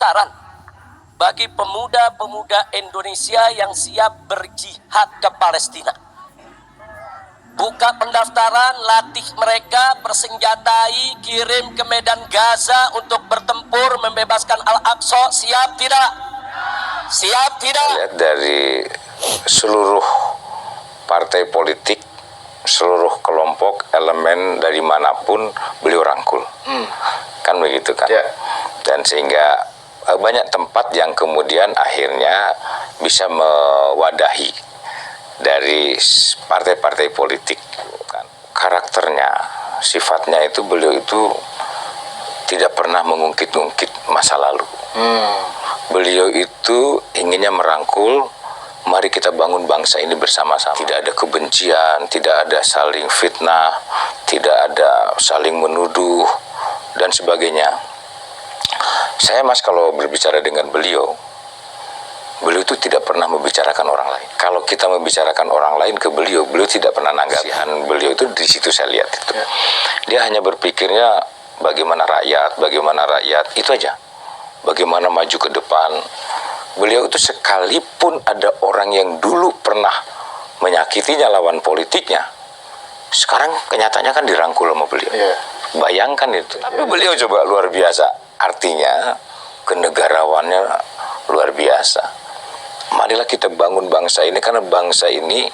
pendaftaran bagi pemuda-pemuda Indonesia yang siap berjihad ke Palestina. Buka pendaftaran, latih mereka, persenjatai, kirim ke medan Gaza untuk bertempur membebaskan Al-Aqsa. Siap tidak? Siap tidak? Lihat dari seluruh partai politik, seluruh kelompok, elemen dari manapun beliau rangkul. Kan begitu kan? Ya. Dan sehingga banyak tempat yang kemudian akhirnya bisa mewadahi dari partai-partai politik. Karakternya, sifatnya itu beliau itu tidak pernah mengungkit-ungkit masa lalu. Beliau itu inginnya merangkul, mari kita bangun bangsa ini bersama-sama. Tidak ada kebencian, tidak ada saling fitnah, tidak ada saling menuduh, dan sebagainya. Saya kalau berbicara dengan beliau itu tidak pernah membicarakan orang lain. Kalau kita membicarakan orang lain ke beliau tidak pernah nanggap. Beliau itu di situ saya lihat itu. Dia hanya berpikirnya bagaimana rakyat, itu aja. Bagaimana maju ke depan. Beliau itu sekalipun ada orang yang dulu pernah menyakitinya lawan politiknya, sekarang kenyataannya kan dirangkul sama beliau. Bayangkan itu. Tapi beliau coba luar biasa. Artinya kenegarawannya luar biasa. Marilah kita bangun bangsa ini, karena bangsa ini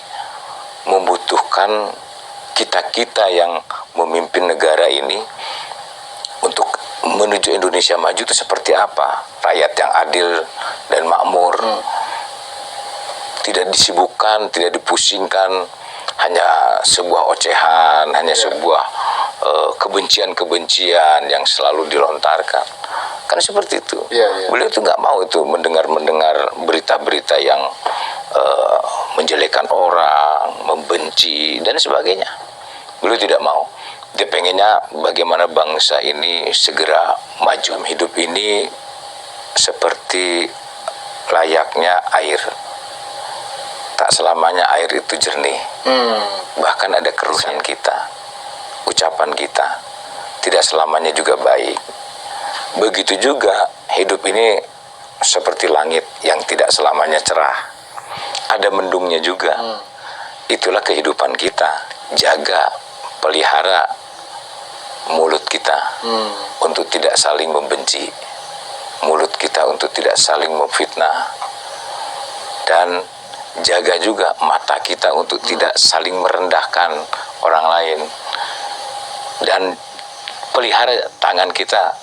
membutuhkan kita-kita yang memimpin negara ini untuk menuju Indonesia maju itu seperti apa? Rakyat yang adil dan makmur, tidak disibukkan, tidak dipusingkan, hanya sebuah ocehan, hanya sebuah kebencian-kebencian yang selalu dilontarkan. Kan seperti itu. Beliau itu nggak mau itu mendengar berita-berita yang menjelekan orang, membenci dan sebagainya. Beliau tidak mau. Dia pengennya bagaimana bangsa ini segera maju. Hidup ini seperti layaknya air. Tak selamanya air itu jernih. Bahkan ada kerusakan kita, ucapan kita tidak selamanya juga baik. Begitu juga hidup ini seperti langit yang tidak selamanya cerah. Ada mendungnya juga. Itulah kehidupan kita. Jaga, pelihara mulut kita untuk tidak saling membenci. Mulut kita untuk tidak saling memfitnah. Dan jaga juga mata kita untuk tidak saling merendahkan orang lain. Dan pelihara tangan kita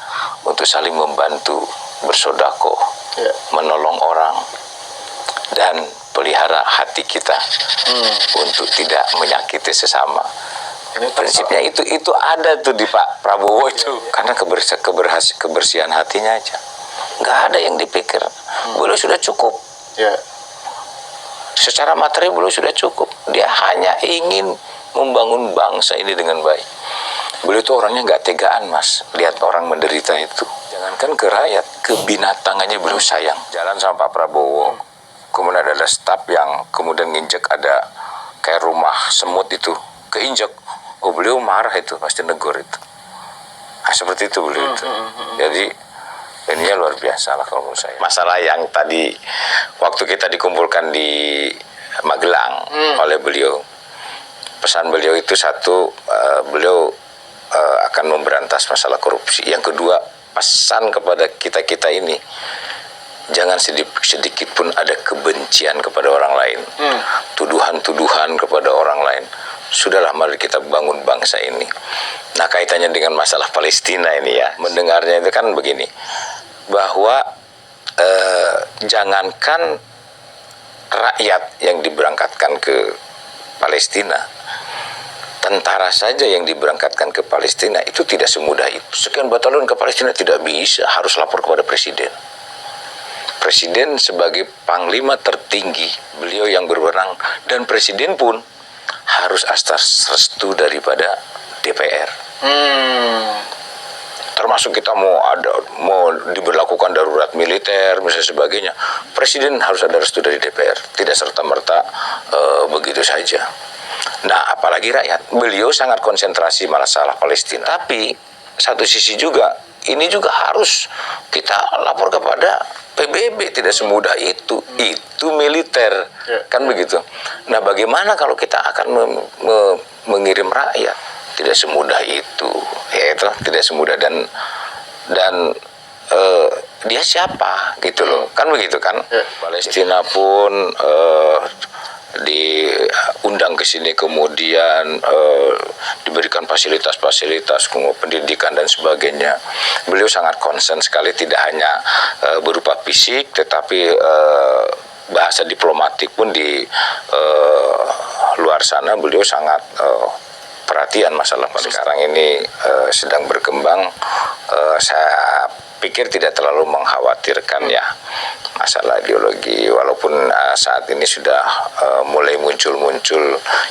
untuk saling membantu, bersedekah, menolong orang, dan pelihara hati kita untuk tidak menyakiti sesama. Prinsipnya itu ada tuh di Pak Prabowo itu, karena kebersihan hatinya aja, nggak ada yang dipikir. Beliau sudah cukup. Secara materi beliau sudah cukup. Dia hanya ingin membangun bangsa ini dengan baik. Beliau itu orangnya nggak tegaan, Mas. Lihat orang menderita itu. Jangankan ke rakyat, ke binatang aja beliau sayang. Jalan sama Pak Prabowo. Kemudian ada staf yang kemudian nginjek ada kayak rumah semut itu. Keinjek. Oh, beliau marah itu, pasti negur itu. Nah, seperti itu beliau itu. Jadi ininya luar biasa lah kalau menurut saya. Masalah yang tadi waktu kita dikumpulkan di Magelang oleh beliau. Pesan beliau itu satu, beliau akan memberantas masalah korupsi. Yang kedua, pesan kepada kita-kita ini, jangan sedikit pun ada kebencian kepada orang lain, tuduhan-tuduhan kepada orang lain. Sudahlah, mari kita bangun bangsa ini. Nah, kaitannya dengan masalah Palestina ini ya, mendengarnya itu kan begini, bahwa jangankan rakyat yang diberangkatkan ke Palestina, tentara saja yang diberangkatkan ke Palestina itu tidak semudah itu. Sekian batalion ke Palestina tidak bisa, harus lapor kepada presiden. Presiden sebagai panglima tertinggi, beliau yang berwenang, dan presiden pun harus atas restu daripada DPR. Termasuk kita mau diberlakukan darurat militer misalnya sebagainya, presiden harus ada restu dari DPR, tidak serta-merta begitu saja. Nah, apalagi rakyat, beliau sangat konsentrasi masalah Palestina. Tapi satu sisi juga ini juga harus kita lapor kepada PBB. Tidak semudah itu militer, kan begitu. Nah, bagaimana kalau kita akan mengirim rakyat? Tidak semudah itu, ya itu tidak semudah. Dan dia siapa gitu loh, kan begitu kan. Palestina pun diundang ke sini, kemudian diberikan fasilitas-fasilitas pendidikan dan sebagainya. Beliau sangat concern sekali, tidak hanya berupa fisik, tetapi bahasa diplomatik pun di luar sana beliau sangat perhatian masalah sekarang ini sedang berkembang. Saya pikir tidak terlalu mengkhawatirkan ya masalah ideologi, walaupun saat ini sudah mulai muncul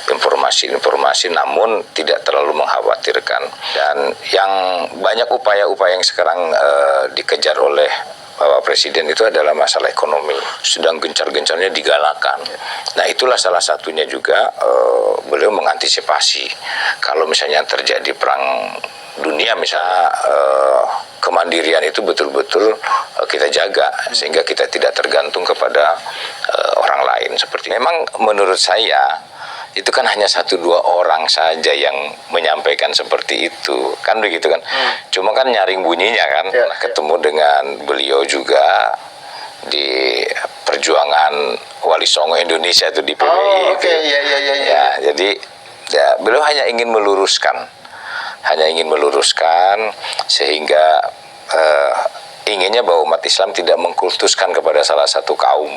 informasi-informasi, namun tidak terlalu mengkhawatirkan. Dan yang banyak upaya-upaya yang sekarang dikejar oleh Bapak Presiden itu adalah masalah ekonomi, sedang gencar-gencarnya digalakan. Nah, itulah salah satunya juga beliau mengantisipasi kalau misalnya terjadi perang dunia, misalnya kemandirian itu betul-betul kita jaga sehingga kita tidak tergantung kepada orang lain. Seperti memang menurut saya itu kan hanya 1-2 orang saja yang menyampaikan seperti itu, kan begitu kan. Cuma kan nyaring bunyinya kan. Nah, ketemu dengan beliau juga di perjuangan Wali Songo Indonesia itu di PBI. Ya, jadi ya, beliau hanya ingin meluruskan sehingga inginnya bahwa umat Islam tidak mengkultuskan kepada salah satu kaum.